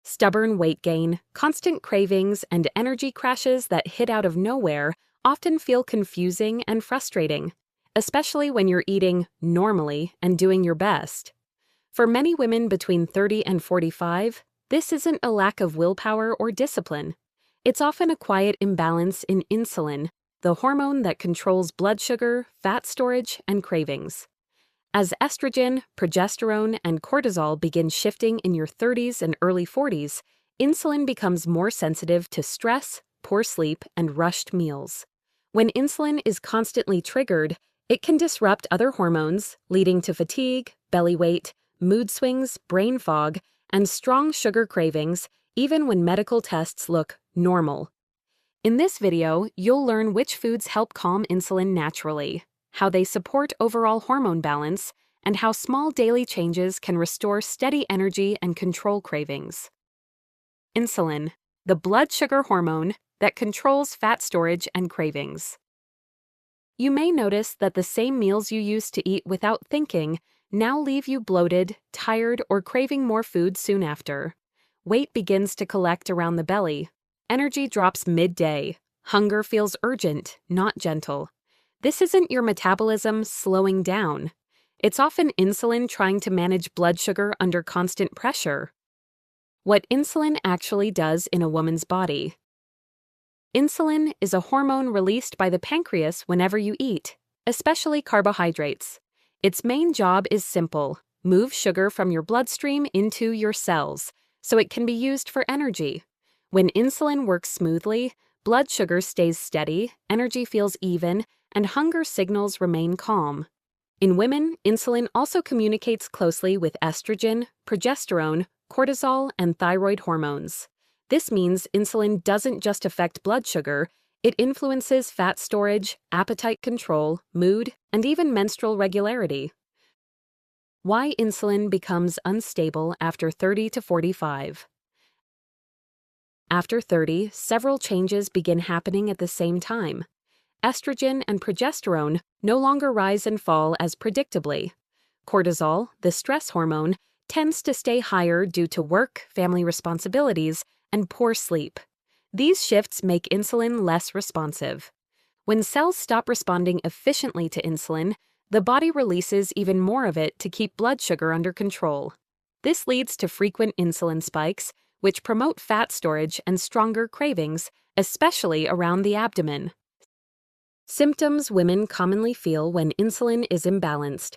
Stubborn weight gain, constant cravings, and energy crashes that hit out of nowhere often feel confusing and frustrating, especially when you're eating normally and doing your best. For many women between 30 and 45, this isn't a lack of willpower or discipline. It's often a quiet imbalance in insulin, the hormone that controls blood sugar, fat storage, and cravings. As estrogen, progesterone, and cortisol begin shifting in your 30s and early 40s, insulin becomes more sensitive to stress, poor sleep, and rushed meals. When insulin is constantly triggered, it can disrupt other hormones, leading to fatigue, belly weight, mood swings, brain fog, and strong sugar cravings, even when medical tests look normal. In this video, you'll learn which foods help calm insulin naturally, how they support overall hormone balance, and how small daily changes can restore steady energy and control cravings. Insulin, the blood sugar hormone that controls fat storage and cravings. You may notice that the same meals you used to eat without thinking now leave you bloated, tired, or craving more food soon after. Weight begins to collect around the belly. Energy drops midday. Hunger feels urgent, not gentle. This isn't your metabolism slowing down. It's often insulin trying to manage blood sugar under constant pressure. What insulin actually does in a woman's body. Insulin is a hormone released by the pancreas whenever you eat, especially carbohydrates. Its main job is simple: move sugar from your bloodstream into your cells, so it can be used for energy. When insulin works smoothly, blood sugar stays steady, energy feels even, and hunger signals remain calm. In women, insulin also communicates closely with estrogen, progesterone, cortisol, and thyroid hormones. This means insulin doesn't just affect blood sugar, it influences fat storage, appetite control, mood, and even menstrual regularity. Why insulin becomes unstable after 30 to 45. After 30, several changes begin happening at the same time. Estrogen and progesterone no longer rise and fall as predictably. Cortisol, the stress hormone, tends to stay higher due to work, family responsibilities, and poor sleep. These shifts make insulin less responsive. When cells stop responding efficiently to insulin, the body releases even more of it to keep blood sugar under control. This leads to frequent insulin spikes, which promote fat storage and stronger cravings, especially around the abdomen. Symptoms women commonly feel when insulin is imbalanced.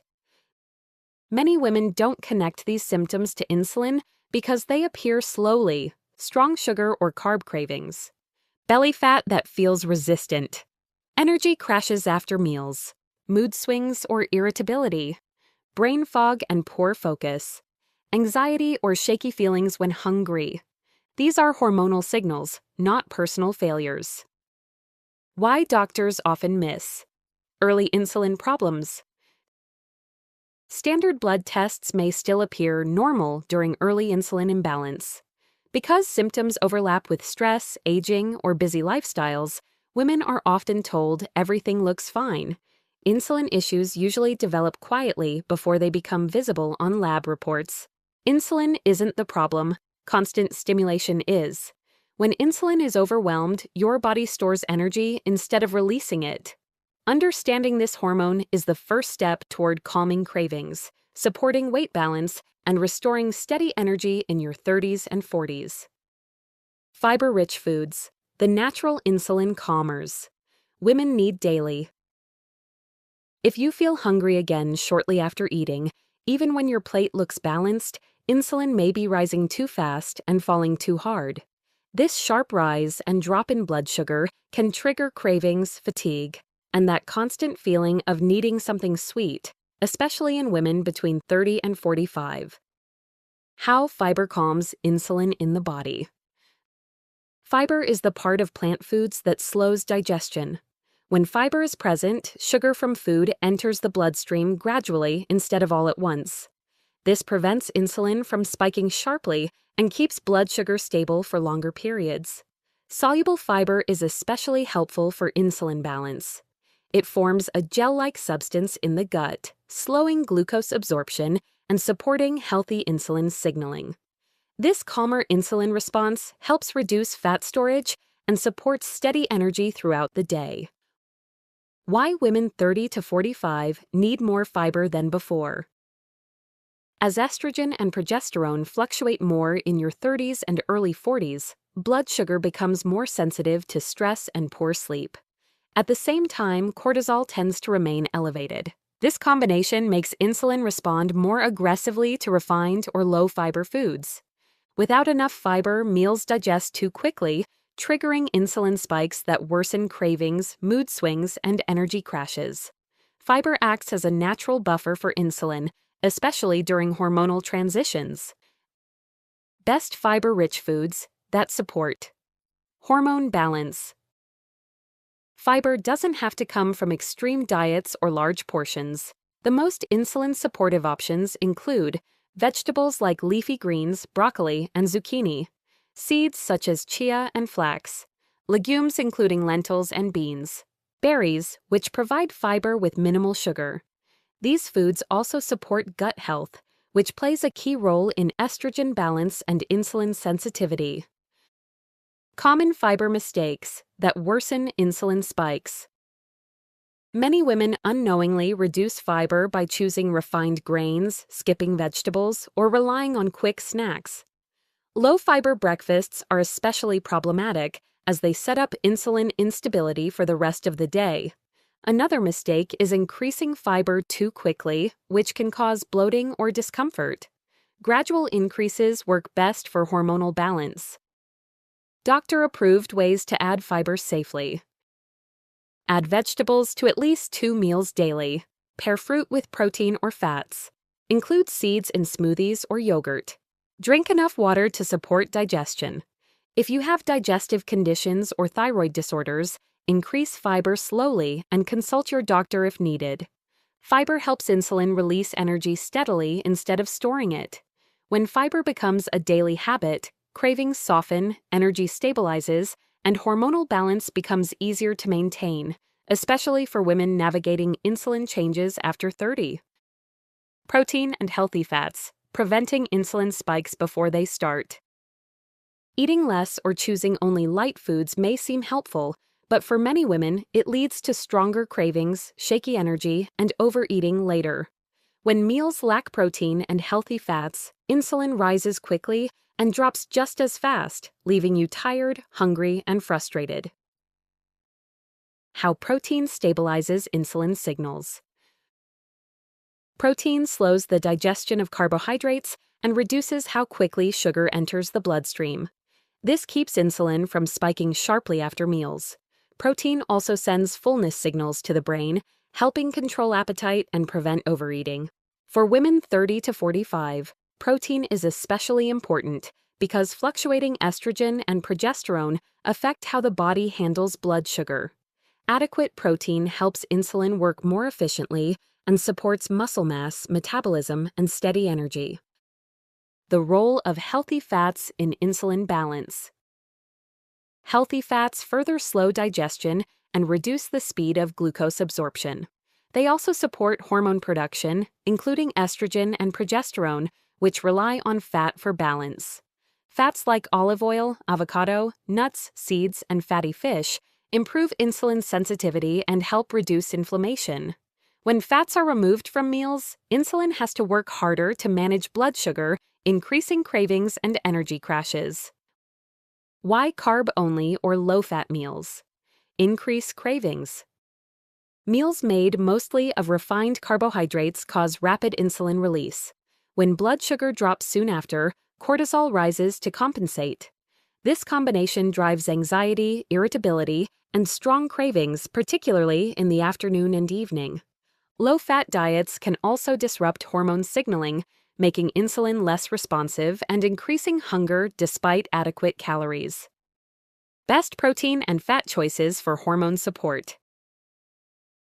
Many women don't connect these symptoms to insulin because they appear slowly: strong sugar or carb cravings, belly fat that feels resistant, energy crashes after meals, mood swings or irritability, brain fog and poor focus, anxiety or shaky feelings when hungry. These are hormonal signals, not personal failures. Why doctors often miss. Early insulin problems. Standard blood tests may still appear normal during early insulin imbalance. Because symptoms overlap with stress, aging, or busy lifestyles, women are often told everything looks fine. Insulin issues usually develop quietly before they become visible on lab reports. Insulin isn't the problem, constant stimulation is. When insulin is overwhelmed, your body stores energy instead of releasing it. Understanding this hormone is the first step toward calming cravings, supporting weight balance, and restoring steady energy in your 30s and 40s. Fiber-rich foods, the natural insulin calmers. Women need daily. If you feel hungry again shortly after eating, even when your plate looks balanced, insulin may be rising too fast and falling too hard. This sharp rise and drop in blood sugar can trigger cravings, fatigue, and that constant feeling of needing something sweet, especially in women between 30 and 45. How fiber calms insulin in the body. Fiber is the part of plant foods that slows digestion. When fiber is present, sugar from food enters the bloodstream gradually instead of all at once. This prevents insulin from spiking sharply and keeps blood sugar stable for longer periods. Soluble fiber is especially helpful for insulin balance. It forms a gel-like substance in the gut, slowing glucose absorption and supporting healthy insulin signaling. This calmer insulin response helps reduce fat storage and supports steady energy throughout the day. Why women 30 to 45 need more fiber than before. As estrogen and progesterone fluctuate more in your 30s and early 40s, blood sugar becomes more sensitive to stress and poor sleep. At the same time, cortisol tends to remain elevated. This combination makes insulin respond more aggressively to refined or low-fiber foods. Without enough fiber, meals digest too quickly, triggering insulin spikes that worsen cravings, mood swings, and energy crashes. Fiber acts as a natural buffer for insulin, especially during hormonal transitions. Best fiber-rich foods that support hormone balance. Fiber doesn't have to come from extreme diets or large portions. The most insulin-supportive options include vegetables like leafy greens, broccoli, and zucchini, seeds such as chia and flax, legumes including lentils and beans, berries, which provide fiber with minimal sugar. These foods also support gut health, which plays a key role in estrogen balance and insulin sensitivity. Common fiber mistakes that worsen insulin spikes. Many women unknowingly reduce fiber by choosing refined grains, skipping vegetables, or relying on quick snacks. Low-fiber breakfasts are especially problematic as they set up insulin instability for the rest of the day. Another mistake is increasing fiber too quickly, which can cause bloating or discomfort. Gradual increases work best for hormonal balance. Doctor-approved ways to add fiber safely. Add vegetables to at least 2 meals daily. Pair fruit with protein or fats. Include seeds in smoothies or yogurt. Drink enough water to support digestion. If you have digestive conditions or thyroid disorders, increase fiber slowly and consult your doctor if needed. Fiber helps insulin release energy steadily instead of storing it. When fiber becomes a daily habit, cravings soften, energy stabilizes, and hormonal balance becomes easier to maintain, especially for women navigating insulin changes after 30. Protein and healthy fats, preventing insulin spikes before they start. Eating less or choosing only light foods may seem helpful, but for many women, it leads to stronger cravings, shaky energy, and overeating later. When meals lack protein and healthy fats, insulin rises quickly and drops just as fast, leaving you tired, hungry, and frustrated. How protein stabilizes insulin signals. Protein slows the digestion of carbohydrates and reduces how quickly sugar enters the bloodstream. This keeps insulin from spiking sharply after meals. Protein also sends fullness signals to the brain, helping control appetite and prevent overeating. For women 30 to 45, protein is especially important because fluctuating estrogen and progesterone affect how the body handles blood sugar. Adequate protein helps insulin work more efficiently and supports muscle mass, metabolism, and steady energy. The role of healthy fats in insulin balance. Healthy fats further slow digestion and reduce the speed of glucose absorption. They also support hormone production, including estrogen and progesterone, which rely on fat for balance. Fats like olive oil, avocado, nuts, seeds, and fatty fish improve insulin sensitivity and help reduce inflammation. When fats are removed from meals, insulin has to work harder to manage blood sugar, increasing cravings and energy crashes. Why carb-only or low-fat meals? Increase cravings. Meals made mostly of refined carbohydrates cause rapid insulin release. When blood sugar drops soon after, cortisol rises to compensate. This combination drives anxiety, irritability, and strong cravings, particularly in the afternoon and evening. Low-fat diets can also disrupt hormone signaling, making insulin less responsive and increasing hunger despite adequate calories. Best protein and fat choices for hormone support.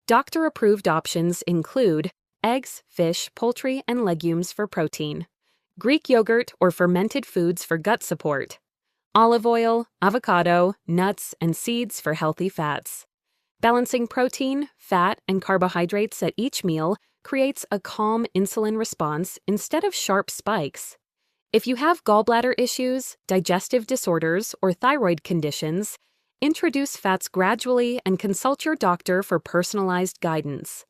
Doctor-approved options include eggs, fish, poultry, and legumes for protein, Greek yogurt or fermented foods for gut support, olive oil, avocado, nuts, and seeds for healthy fats. Balancing protein, fat, and carbohydrates at each meal creates a calm insulin response instead of sharp spikes. If you have gallbladder issues, digestive disorders, or thyroid conditions, introduce fats gradually and consult your doctor for personalized guidance.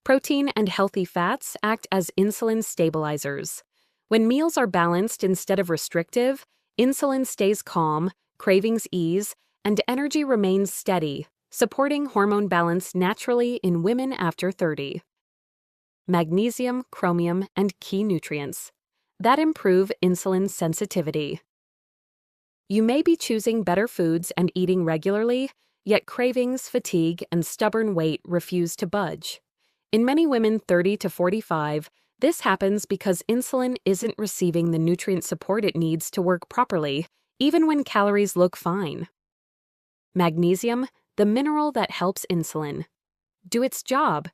Protein and healthy fats act as insulin stabilizers. When meals are balanced instead of restrictive, insulin stays calm, cravings ease, and energy remains steady, supporting hormone balance naturally in women after 30. Magnesium, chromium, and key nutrients that improve insulin sensitivity. You may be choosing better foods and eating regularly, yet cravings, fatigue, and stubborn weight refuse to budge. In many women 30 to 45, this happens because insulin isn't receiving the nutrient support it needs to work properly, even when calories look fine. Magnesium, the mineral that helps insulin do its job.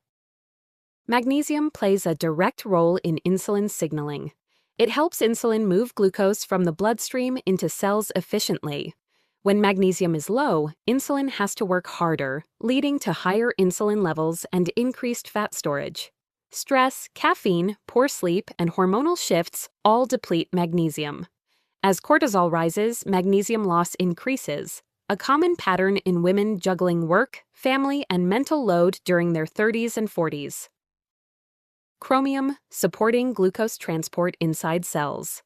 Magnesium plays a direct role in insulin signaling. It helps insulin move glucose from the bloodstream into cells efficiently. When magnesium is low, insulin has to work harder, leading to higher insulin levels and increased fat storage. Stress, caffeine, poor sleep, and hormonal shifts all deplete magnesium. As cortisol rises, magnesium loss increases, a common pattern in women juggling work, family, and mental load during their 30s and 40s. Chromium, supporting glucose transport inside cells.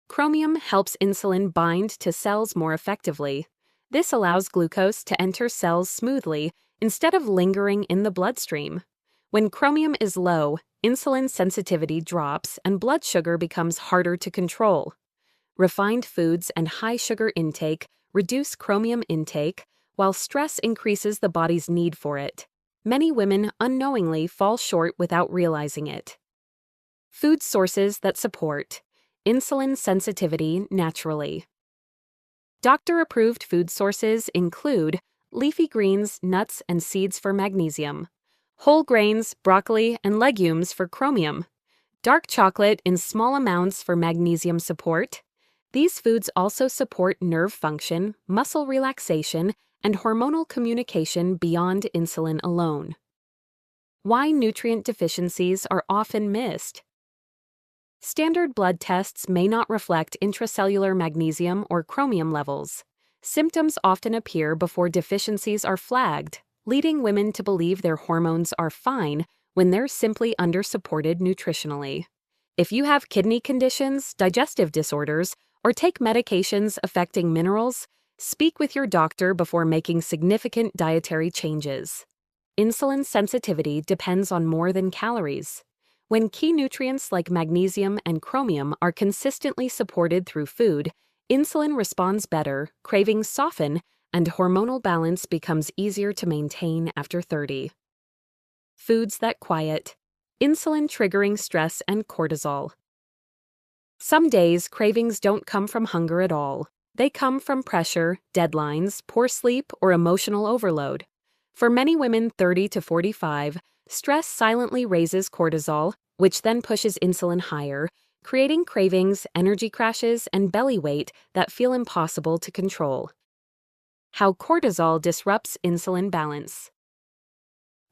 Chromium helps insulin bind to cells more effectively. This allows glucose to enter cells smoothly instead of lingering in the bloodstream. When chromium is low, insulin sensitivity drops and blood sugar becomes harder to control. Refined foods and high sugar intake reduce chromium intake, while stress increases the body's need for it. Many women unknowingly fall short without realizing it. Food sources that support insulin sensitivity naturally. Doctor-approved food sources include leafy greens, nuts, and seeds for magnesium, whole grains, broccoli, and legumes for chromium, dark chocolate in small amounts for magnesium support. These foods also support nerve function, muscle relaxation, and hormonal communication beyond insulin alone. Why nutrient deficiencies are often missed. Standard blood tests may not reflect intracellular magnesium or chromium levels. Symptoms often appear before deficiencies are flagged, leading women to believe their hormones are fine when they're simply undersupported nutritionally. If you have kidney conditions, digestive disorders, or take medications affecting minerals, speak with your doctor before making significant dietary changes. Insulin sensitivity depends on more than calories. When key nutrients like magnesium and chromium are consistently supported through food, insulin responds better, cravings soften, and hormonal balance becomes easier to maintain after 30. Foods that quiet insulin-triggering stress and cortisol. Some days, cravings don't come from hunger at all. They come from pressure, deadlines, poor sleep, or emotional overload. For many women 30 to 45, stress silently raises cortisol, which then pushes insulin higher, creating cravings, energy crashes, and belly weight that feel impossible to control. How cortisol disrupts insulin balance.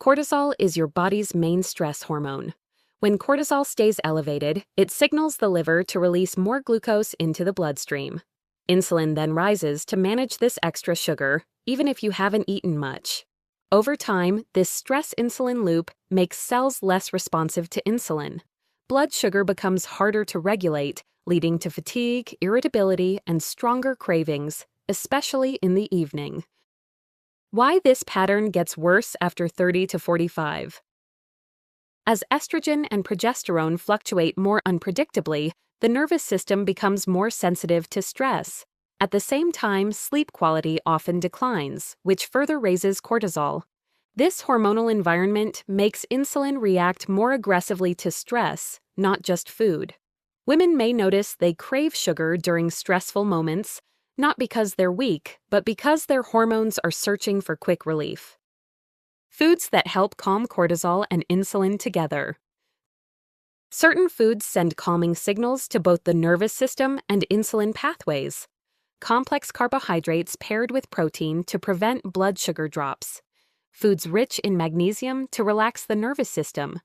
Cortisol is your body's main stress hormone. When cortisol stays elevated, it signals the liver to release more glucose into the bloodstream. Insulin then rises to manage this extra sugar, even if you haven't eaten much. Over time, this stress-insulin loop makes cells less responsive to insulin. Blood sugar becomes harder to regulate, leading to fatigue, irritability, and stronger cravings, especially in the evening. Why this pattern gets worse after 30 to 45. As estrogen and progesterone fluctuate more unpredictably, the nervous system becomes more sensitive to stress. At the same time, sleep quality often declines, which further raises cortisol. This hormonal environment makes insulin react more aggressively to stress, not just food. Women may notice they crave sugar during stressful moments, not because they're weak, but because their hormones are searching for quick relief. Foods that help calm cortisol and insulin together. Certain foods send calming signals to both the nervous system and insulin pathways. Complex carbohydrates paired with protein to prevent blood sugar drops. Foods rich in magnesium to relax the nervous system.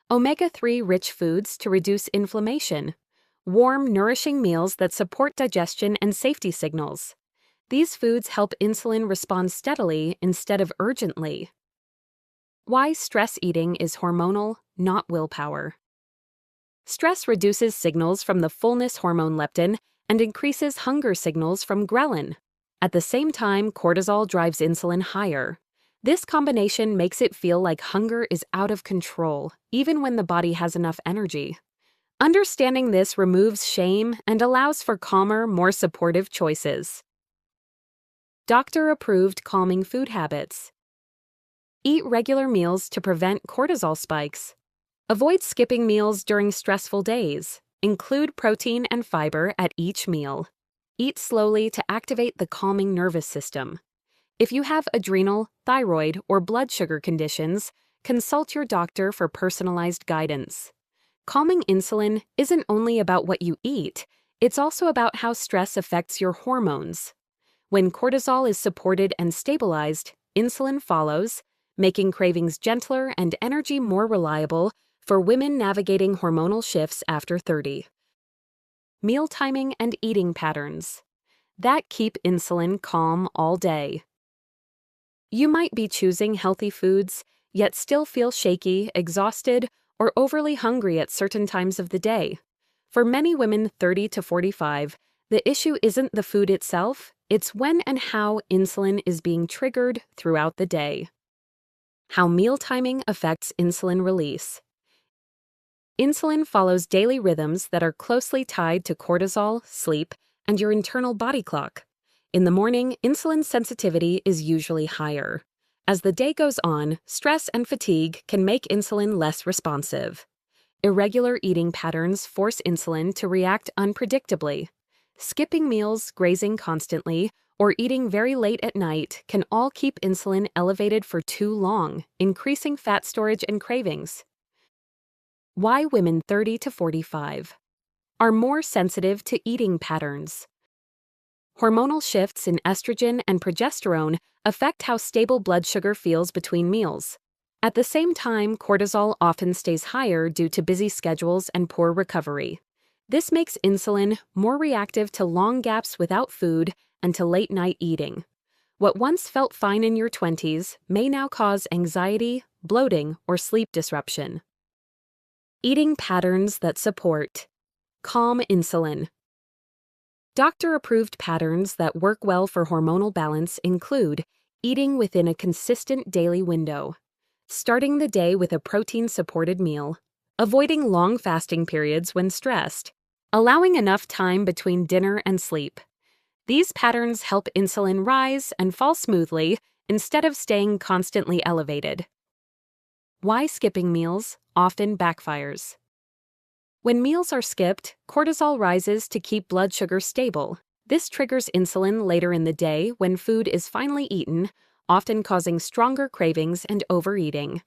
Omega-3 rich foods to reduce inflammation. warm, nourishing meals that support digestion and safety signals. These foods help insulin respond steadily instead of urgently. Why stress eating is hormonal, not willpower. Stress reduces signals from the fullness hormone leptin and increases hunger signals from ghrelin. At the same time, cortisol drives insulin higher. This combination makes it feel like hunger is out of control, even when the body has enough energy. Understanding this removes shame and allows for calmer, more supportive choices. Doctor-approved calming food habits. Eat regular meals to prevent cortisol spikes. Avoid skipping meals during stressful days. Include protein and fiber at each meal. Eat slowly to activate the calming nervous system. If you have adrenal, thyroid, or blood sugar conditions, consult your doctor for personalized guidance. Calming insulin isn't only about what you eat, it's also about how stress affects your hormones. When cortisol is supported and stabilized, insulin follows, making cravings gentler and energy more reliable for women navigating hormonal shifts after 30. Meal timing and eating patterns that keep insulin calm all day. You might be choosing healthy foods, yet still feel shaky, exhausted, or overly hungry at certain times of the day. For many women 30 to 45, the issue isn't the food itself, it's when and how insulin is being triggered throughout the day. How meal timing affects insulin release. Insulin follows daily rhythms that are closely tied to cortisol, sleep, and your internal body clock. In the morning, insulin sensitivity is usually higher. As the day goes on, stress and fatigue can make insulin less responsive. Irregular eating patterns force insulin to react unpredictably. Skipping meals, grazing constantly, or eating very late at night can all keep insulin elevated for too long, increasing fat storage and cravings. Why women 30 to 45 are more sensitive to eating patterns. Hormonal shifts in estrogen and progesterone affect how stable blood sugar feels between meals. At the same time, cortisol often stays higher due to busy schedules and poor recovery. This makes insulin more reactive to long gaps without food and to late-night eating. What once felt fine in your 20s may now cause anxiety, bloating, or sleep disruption. Eating patterns that support calm insulin. Doctor-approved patterns that work well for hormonal balance include eating within a consistent daily window, starting the day with a protein-supported meal, avoiding long fasting periods when stressed, allowing enough time between dinner and sleep. These patterns help insulin rise and fall smoothly instead of staying constantly elevated. Why skipping meals often backfires. When meals are skipped, cortisol rises to keep blood sugar stable. This triggers insulin later in the day when food is finally eaten, often causing stronger cravings and overeating.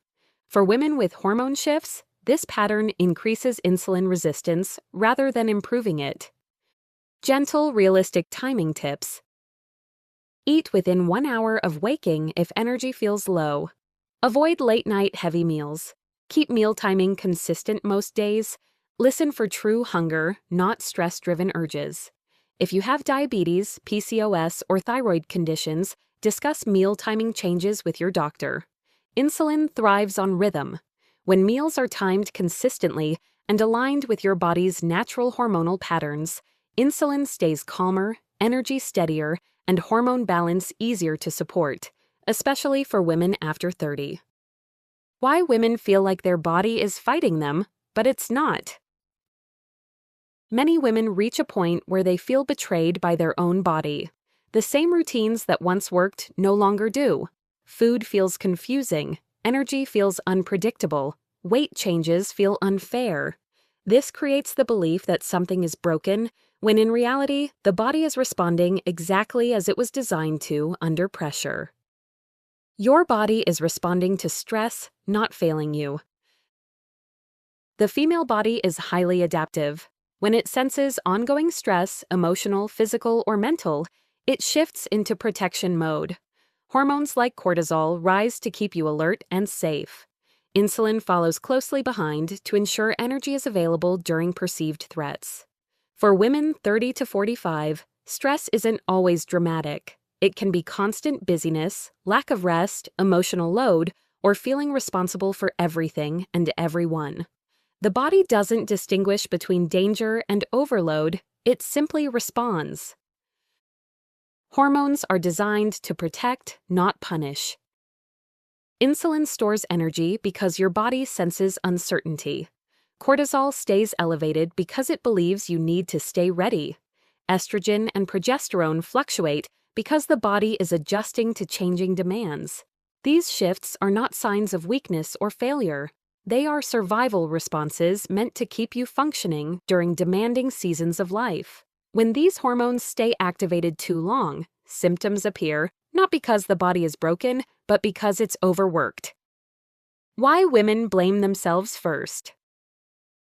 For women with hormone shifts, this pattern increases insulin resistance rather than improving it. Gentle, realistic timing tips. Eat within 1 hour of waking if energy feels low. Avoid late-night heavy meals. Keep meal timing consistent most days. Listen for true hunger, not stress-driven urges. If you have diabetes, PCOS, or thyroid conditions, discuss meal timing changes with your doctor. Insulin thrives on rhythm. When meals are timed consistently and aligned with your body's natural hormonal patterns, insulin stays calmer, energy steadier, and hormone balance easier to support, especially for women after 30. Why women feel like their body is fighting them, but it's not. Many women reach a point where they feel betrayed by their own body. The same routines that once worked no longer do. Food feels confusing, energy feels unpredictable, weight changes feel unfair. This creates the belief that something is broken, when in reality, the body is responding exactly as it was designed to under pressure. Your body is responding to stress, not failing you. The female body is highly adaptive. When it senses ongoing stress, emotional, physical, or mental, it shifts into protection mode. Hormones like cortisol rise to keep you alert and safe. Insulin follows closely behind to ensure energy is available during perceived threats. For women 30 to 45, stress isn't always dramatic. It can be constant busyness, lack of rest, emotional load, or feeling responsible for everything and everyone. The body doesn't distinguish between danger and overload, it simply responds. Hormones are designed to protect, not punish. Insulin stores energy because your body senses uncertainty. Cortisol stays elevated because it believes you need to stay ready. Estrogen and progesterone fluctuate because the body is adjusting to changing demands. These shifts are not signs of weakness or failure. They are survival responses meant to keep you functioning during demanding seasons of life. When these hormones stay activated too long, symptoms appear, not because the body is broken, but because it's overworked. Why women blame themselves first.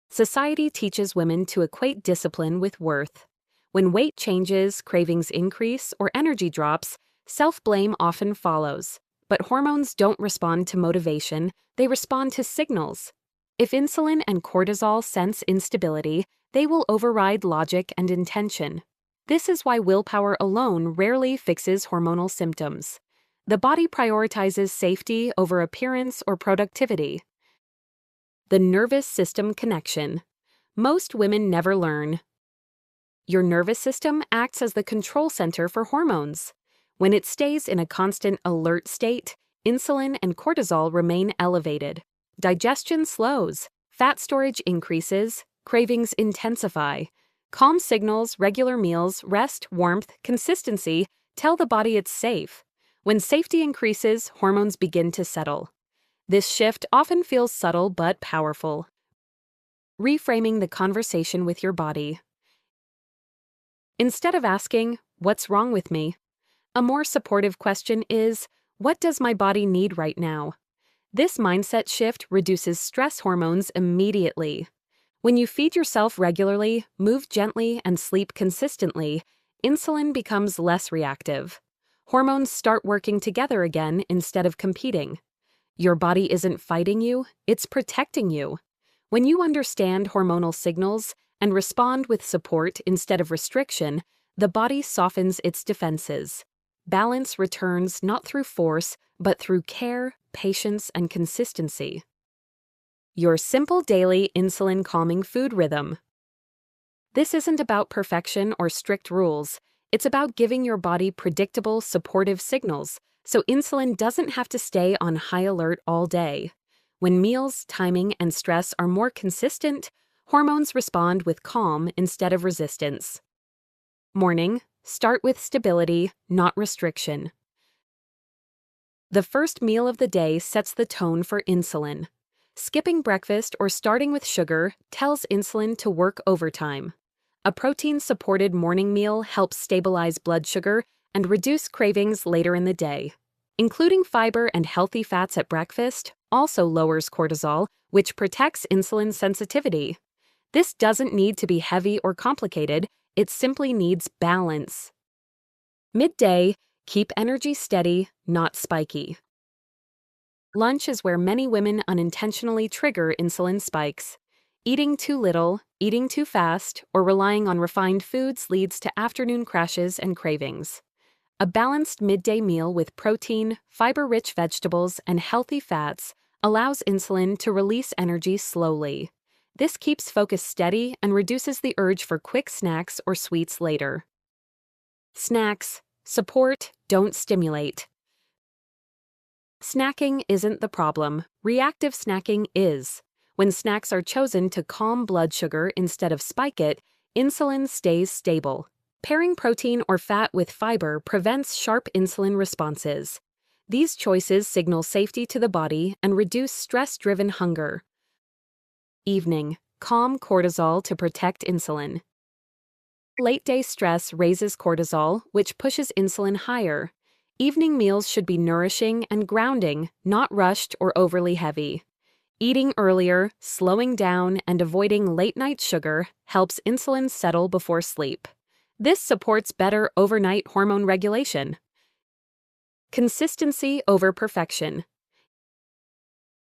Society teaches women to equate discipline with worth. When weight changes, cravings increase, or energy drops, self-blame often follows. But hormones don't respond to motivation, they respond to signals. If insulin and cortisol sense instability, they will override logic and intention. This is why willpower alone rarely fixes hormonal symptoms. The body prioritizes safety over appearance or productivity. The nervous system connection. Most women never learn. Your nervous system acts as the control center for hormones. When it stays in a constant alert state, insulin and cortisol remain elevated. Digestion slows, fat storage increases, cravings intensify. Calm signals, regular meals, rest, warmth, consistency tell the body it's safe. When safety increases, hormones begin to settle. This shift often feels subtle but powerful. Reframing the conversation with your body. Instead of asking, "What's wrong with me?" a more supportive question is, "What does my body need right now?" This mindset shift reduces stress hormones immediately. When you feed yourself regularly, move gently, and sleep consistently, insulin becomes less reactive. Hormones start working together again instead of competing. Your body isn't fighting you, it's protecting you. When you understand hormonal signals and respond with support instead of restriction, the body softens its defenses. Balance returns not through force, but through care, patience, and consistency. Your simple daily insulin-calming food rhythm. This isn't about perfection or strict rules. It's about giving your body predictable, supportive signals, so insulin doesn't have to stay on high alert all day. When meals, timing, and stress are more consistent, hormones respond with calm instead of resistance. Morning. Start with stability, not restriction. The first meal of the day sets the tone for insulin. Skipping breakfast or starting with sugar tells insulin to work overtime. A protein-supported morning meal helps stabilize blood sugar and reduce cravings later in the day. Including fiber and healthy fats at breakfast also lowers cortisol, which protects insulin sensitivity. This doesn't need to be heavy or complicated, it simply needs balance. Midday, keep energy steady, not spiky. Lunch is where many women unintentionally trigger insulin spikes. Eating too little, eating too fast, or relying on refined foods leads to afternoon crashes and cravings. A balanced midday meal with protein, fiber-rich vegetables, and healthy fats allows insulin to release energy slowly. This keeps focus steady and reduces the urge for quick snacks or sweets later. Snacks. Support, don't stimulate. Snacking isn't the problem. Reactive snacking is. When snacks are chosen to calm blood sugar instead of spike it, insulin stays stable. Pairing protein or fat with fiber prevents sharp insulin responses. These choices signal safety to the body and reduce stress-driven hunger. Evening. Calm cortisol to protect insulin. Late-day stress raises cortisol, which pushes insulin higher. Evening meals should be nourishing and grounding, not rushed or overly heavy. Eating earlier, slowing down, and avoiding late-night sugar helps insulin settle before sleep. This supports better overnight hormone regulation. Consistency over perfection.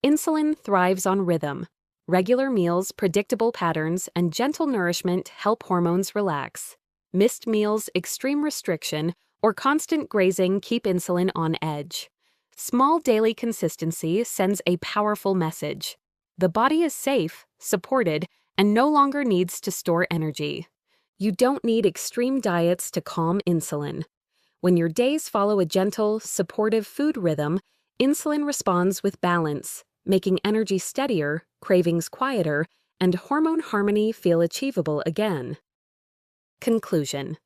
Insulin thrives on rhythm. Regular meals, predictable patterns, and gentle nourishment help hormones relax. Missed meals, extreme restriction, or constant grazing keep insulin on edge. Small daily consistency sends a powerful message. The body is safe, supported, and no longer needs to store energy. You don't need extreme diets to calm insulin. When your days follow a gentle, supportive food rhythm, insulin responds with balance, making energy steadier, cravings quieter, and hormone harmony feel achievable again. Conclusion.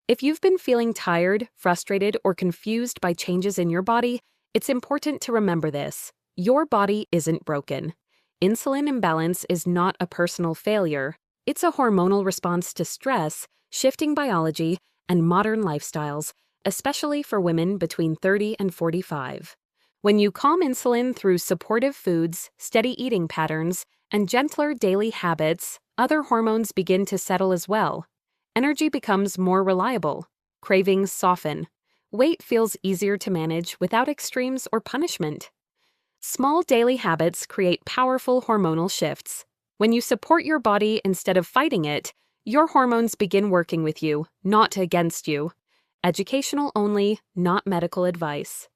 If you've been feeling tired, frustrated, or confused by changes in your body, it's important to remember this. Your body isn't broken. Insulin imbalance is not a personal failure. It's a hormonal response to stress, shifting biology, and modern lifestyles, especially for women between 30 and 45. When you calm insulin through supportive foods, steady eating patterns, and gentler daily habits, other hormones begin to settle as well. Energy becomes more reliable. Cravings soften. Weight feels easier to manage without extremes or punishment. Small daily habits create powerful hormonal shifts. When you support your body instead of fighting it, your hormones begin working with you, not against you. Educational only, not medical advice.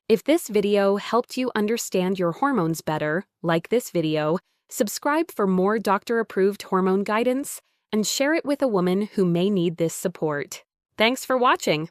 If this video helped you understand your hormones better, like this video, subscribe for more doctor-approved hormone guidance, and share it with a woman who may need this support. Thanks for watching.